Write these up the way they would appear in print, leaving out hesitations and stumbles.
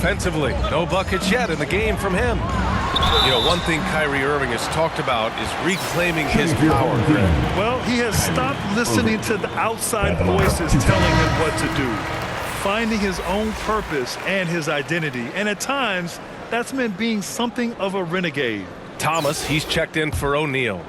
offensively. No buckets yet in the game from him. You know, one thing Kyrie Irving has talked about is reclaiming his power. Well, he has stopped listening to the outside voices telling him what to do, finding his own purpose and his identity. And at times, that's meant being something of a renegade. Thomas, he's checked in for O'Neal.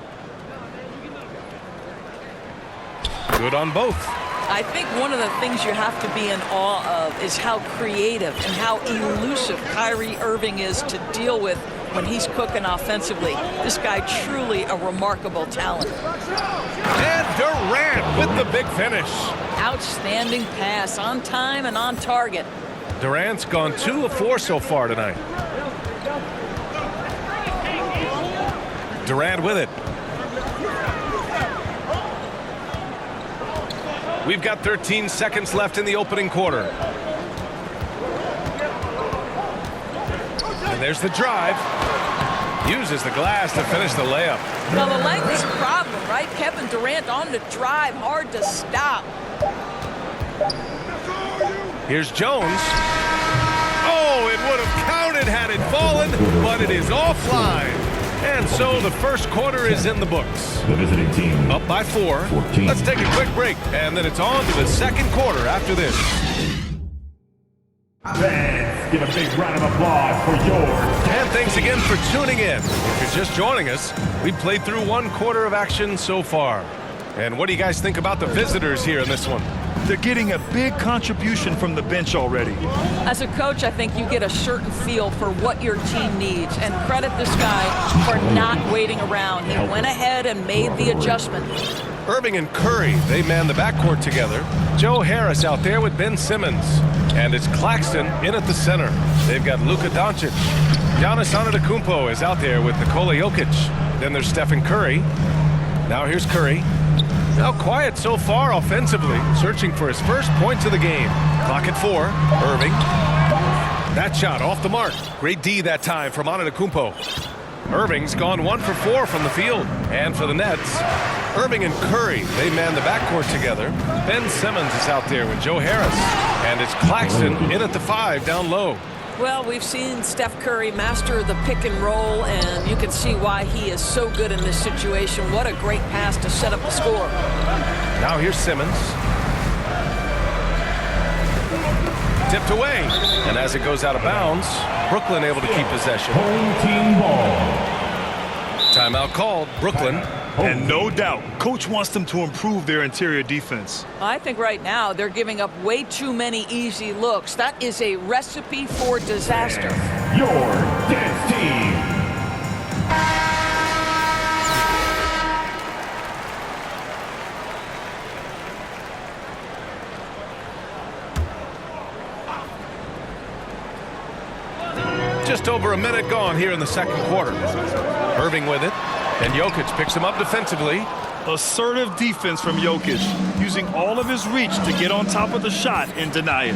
Good on both. I think one of the things you have to be in awe of is how creative and how elusive Kyrie Irving is to deal with when he's cooking offensively. This guy truly a remarkable talent. And Durant with the big finish. Outstanding pass, on time and on target. Durant's gone 2 of 4 so far tonight. Durant with it. We've got 13 seconds left in the opening quarter. And there's the drive. Uses the glass to finish the layup. Well, the length is a problem, right? Kevin Durant on the drive, hard to stop. Here's Jones. Oh, it would have counted had it fallen, but it is offline. And so the first quarter is in the books. The visiting team Up by 4. 14. Let's take a quick break, and then it's on to the second quarter after this. Fans, give a big round of applause for yours. And thanks again for tuning in. If you're just joining us, we played through 1 quarter of action so far. And what do you guys think about the visitors here in this one? They're getting a big contribution from the bench already. As a coach, I think you get a certain feel for what your team needs, and credit this guy for not waiting around. He went ahead and made the adjustment. Irving and Curry, they man the backcourt together. Joe Harris out there with Ben Simmons. And it's Claxton in at the center. They've got Luka Doncic. Giannis Antetokounmpo is out there with Nikola Jokic. Then there's Stephen Curry. Now here's Curry. Now quiet so far offensively, searching for his first points of the game. Clock at 4. Irving. That shot off the mark. Great D that time from Antetokounmpo. Irving's gone 1 for 4 from the field. And for the Nets, Irving and Curry, they man the backcourt together. Ben Simmons is out there with Joe Harris. And it's Claxton in at the 5 down low. Well, we've seen Steph Curry master the pick and roll, and you can see why he is so good in this situation. What a great pass to set up the score. Now here's Simmons. Tipped away. And as it goes out of bounds, Brooklyn able to keep possession. Home team ball. Timeout called. Brooklyn. And no doubt, coach wants them to improve their interior defense. I think right now they're giving up way too many easy looks. That is a recipe for disaster. Your dance team. Just over a minute gone here in the second quarter. Irving with it. And Jokic picks him up defensively. Assertive defense from Jokic, using all of his reach to get on top of the shot and deny it.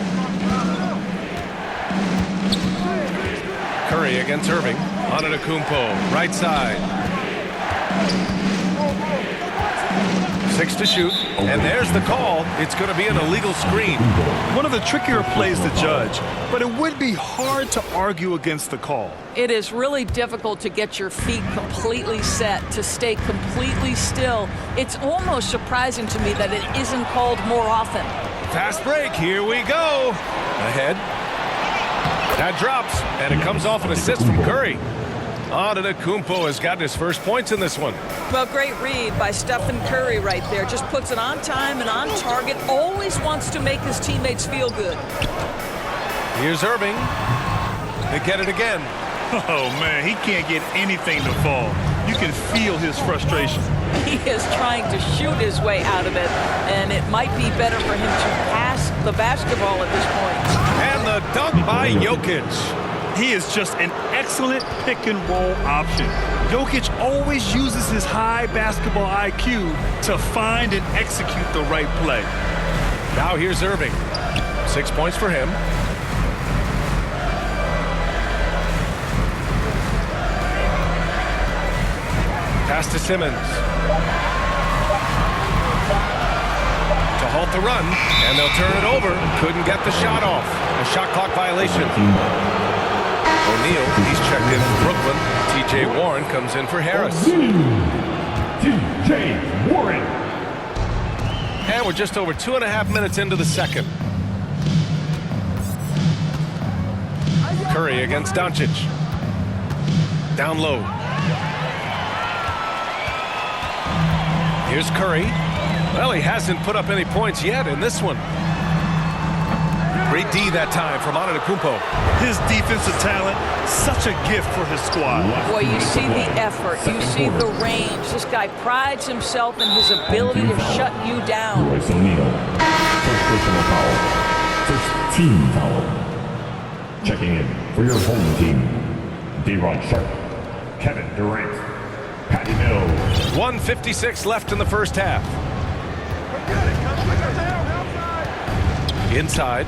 Curry against Irving. Antetokounmpo, right side. 6 to shoot. And there's the call. It's going to be an illegal screen. One of the trickier plays to judge, but it would be hard to argue against the call. It is really difficult to get your feet completely set, to stay completely still. It's almost surprising to me that it isn't called more often. Fast break. Here we go. Ahead. That drops, and it comes off an assist from Curry. Antetokounmpo has gotten his first points in this one. Well, great read by Stephen Curry right there. Just puts it on time and on target. Always wants to make his teammates feel good. Here's Irving. They get it again. Oh, man, he can't get anything to fall. You can feel his frustration. He is trying to shoot his way out of it, and it might be better for him to pass the basketball at this point. And the dunk by Jokic. He is just an excellent pick-and-roll option. Jokic always uses his high basketball IQ to find and execute the right play. Now here's Irving. 6 points for him. Pass to Simmons. To halt the run, and they'll turn it over. Couldn't get the shot off. A shot clock violation. O'Neal, he's checked in for Brooklyn. T.J. Warren comes in for Harris. T.J. Warren. And we're just over 2.5 minutes into the second. Curry against Doncic. Down low. Here's Curry. Well, he hasn't put up any points yet in this one. Great D that time from Antetokounmpo. His defensive talent, such a gift for his squad. Boy, you see the effort, you see the range. This guy prides himself in his ability to shut you down. Royce O'Neal. First personal foul. First team foul. Checking in for your home team. D-Ron Sharp. Kevin Durant. Patty Mills. 1:56 left in the first half. Inside.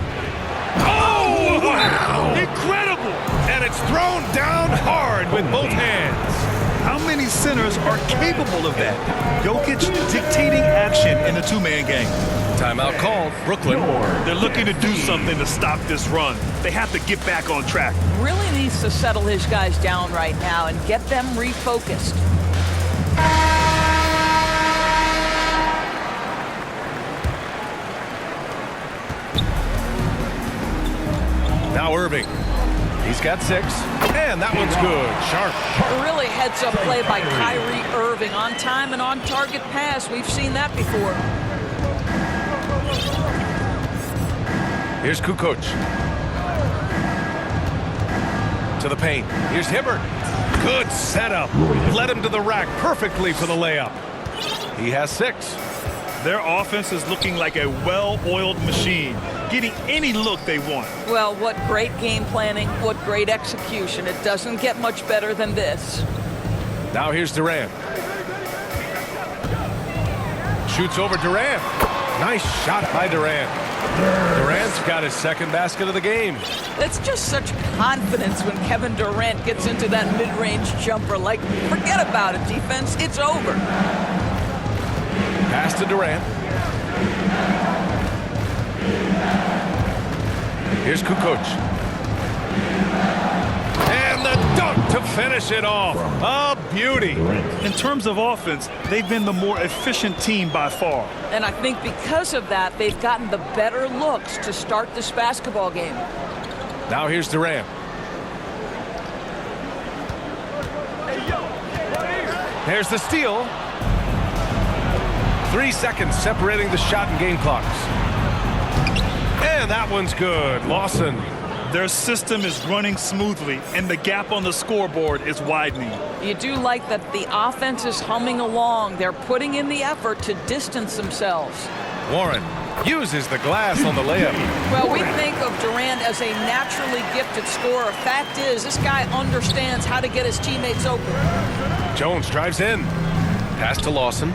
Oh, wow! Incredible! And it's thrown down hard with both hands. How many centers are capable of that? Jokic dictating action in the two-man game. Timeout called. Brooklyn. They're looking to do something to stop this run. They have to get back on track. Really needs to settle his guys down right now and get them refocused. Now Irving. He's got 6. And that one's good. Sharp. Really heads-up play by Kyrie Irving. On time and on target pass. We've seen that before. Here's Kukoc. To the paint. Here's Hibbert. Good setup. Led him to the rack perfectly for the layup. He has 6. Their offense is looking like a well-oiled machine, getting any look they want. Well, what great game planning, what great execution. It doesn't get much better than this. Now here's Durant. Shoots over Durant. Nice shot by Durant. Durant's got his second basket of the game. It's just such confidence when Kevin Durant gets into that mid-range jumper. Like, forget about it, defense. It's over. Pass to Durant. Here's Kukoc. And the dunk to finish it off. A beauty. In terms of offense, they've been the more efficient team by far. And I think because of that, they've gotten the better looks to start this basketball game. Now here's Durant. There's the steal. 3 seconds separating the shot and game clocks. And that one's good. Lawson. Their system is running smoothly, and the gap on the scoreboard is widening. You do like that the offense is humming along. They're putting in the effort to distance themselves. Warren uses the glass on the layup. Well, we think of Durant as a naturally gifted scorer. Fact is, this guy understands how to get his teammates open. Jones drives in. Pass to Lawson.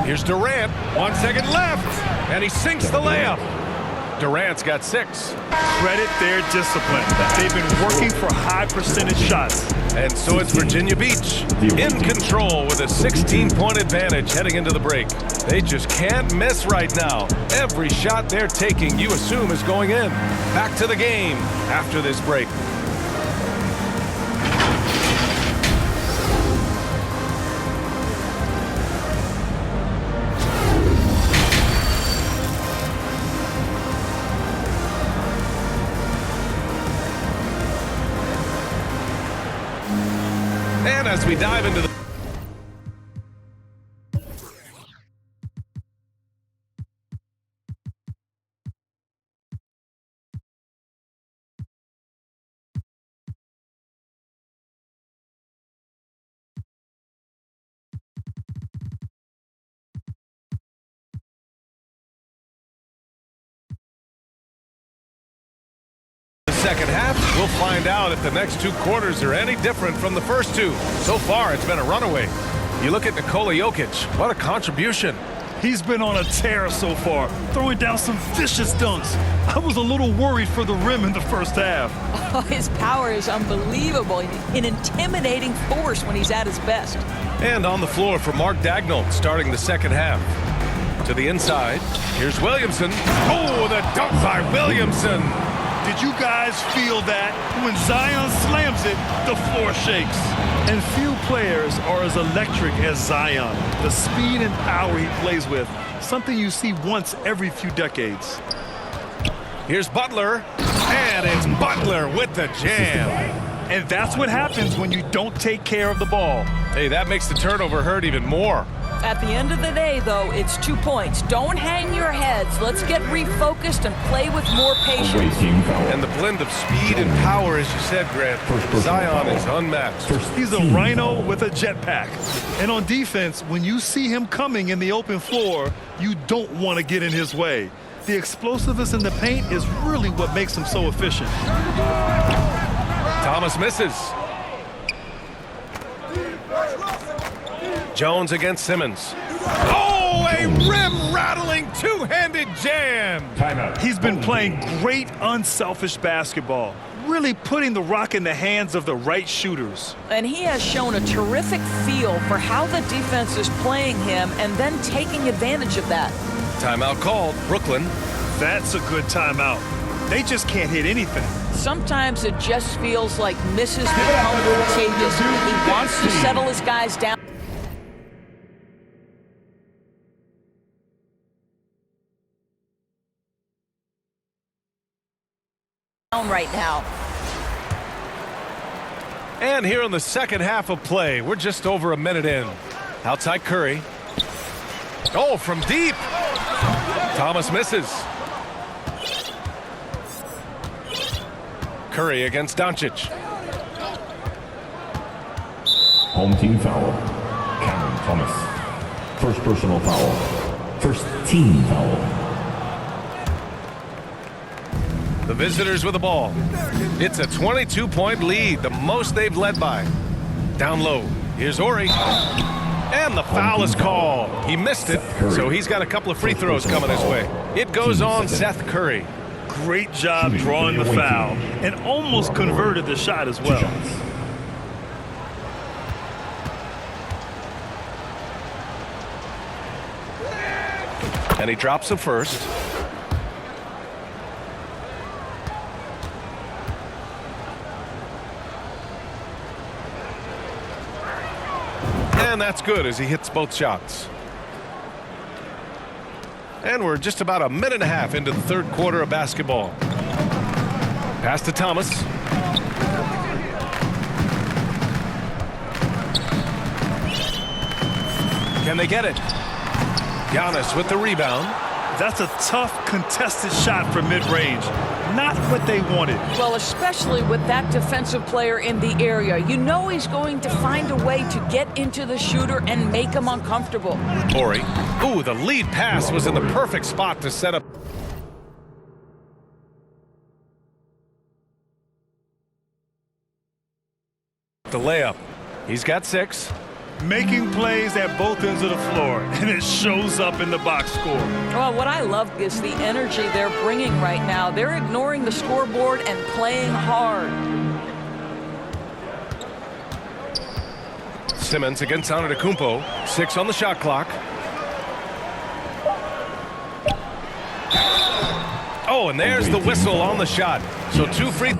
Here's Durant. 1 second left. And he sinks the layup. Durant's got 6. Credit their discipline. They've been working for high percentage shots. And so it's Virginia Beach in control with a 16-point advantage heading into the break. They just can't miss right now. Every shot they're taking, you assume, is going in. Back to the game after this break. And as we dive into the second half, we'll find out if the next 2 quarters are any different from the first 2. So far, it's been a runaway. You look at Nikola Jokic, what a contribution. He's been on a tear so far, throwing down some vicious dunks. I was a little worried for the rim in the first half. Oh, his power is unbelievable. An intimidating force when he's at his best. And on the floor for Mark Daigneault starting the second half. To the inside. Here's Williamson. Oh, the dunk by Williamson. Did you guys feel that? When Zion slams it, the floor shakes. And few players are as electric as Zion. The speed and power he plays with, something you see once every few decades. Here's Butler. And it's Butler with the jam. And that's what happens when you don't take care of the ball. Hey, that makes the turnover hurt even more. At the end of the day, though, it's 2 points. Don't hang your heads. Let's get refocused and play with more patience. Away team foul. And the blend of speed and power, as you said, Grant, Zion is unmatched. He's a rhino with a jetpack. And on defense, when you see him coming in the open floor, you don't want to get in his way. The explosiveness in the paint is really what makes him so efficient. Thomas misses. Jones against Simmons. Oh, a rim-rattling two-handed jam. Timeout. He's been playing great unselfish basketball, really putting the rock in the hands of the right shooters. And he has shown a terrific feel for how the defense is playing him and then taking advantage of that. Timeout called. Brooklyn. That's a good timeout. They just can't hit anything. Sometimes it just feels like misses become contagious. He wants to settle his guys down. Right now. And here in the second half of play, we're just over a minute in. Outside Curry. Oh, from deep. Thomas misses. Curry against Doncic. Home team foul. Cameron Thomas. First personal foul. First team foul. The visitors with the ball. It's a 22-point lead, the most they've led by. Down low. Here's Ori. And the foul is called. He missed it, so he's got a couple of free throws coming his way. It goes on Seth Curry. Great job drawing the foul and almost converted the shot as well. And he drops the first. And that's good as he hits both shots. And we're just about a minute and a half into the third quarter of basketball. Pass to Thomas. Can they get it? Giannis with the rebound. That's a tough, contested shot from mid-range. Not what they wanted. Well, especially with that defensive player in the area. You know he's going to find a way to get into the shooter and make him uncomfortable. Ori. Ooh, the lead pass was in the perfect spot to set up. The layup. He's got 6. Making plays at both ends of the floor, and it shows up in the box score. Well, what I love is the energy they're bringing right now. They're ignoring the scoreboard and playing hard. Simmons against Antetokounmpo. 6 on the shot clock. Oh, and there's the whistle on the shot. So 2 free.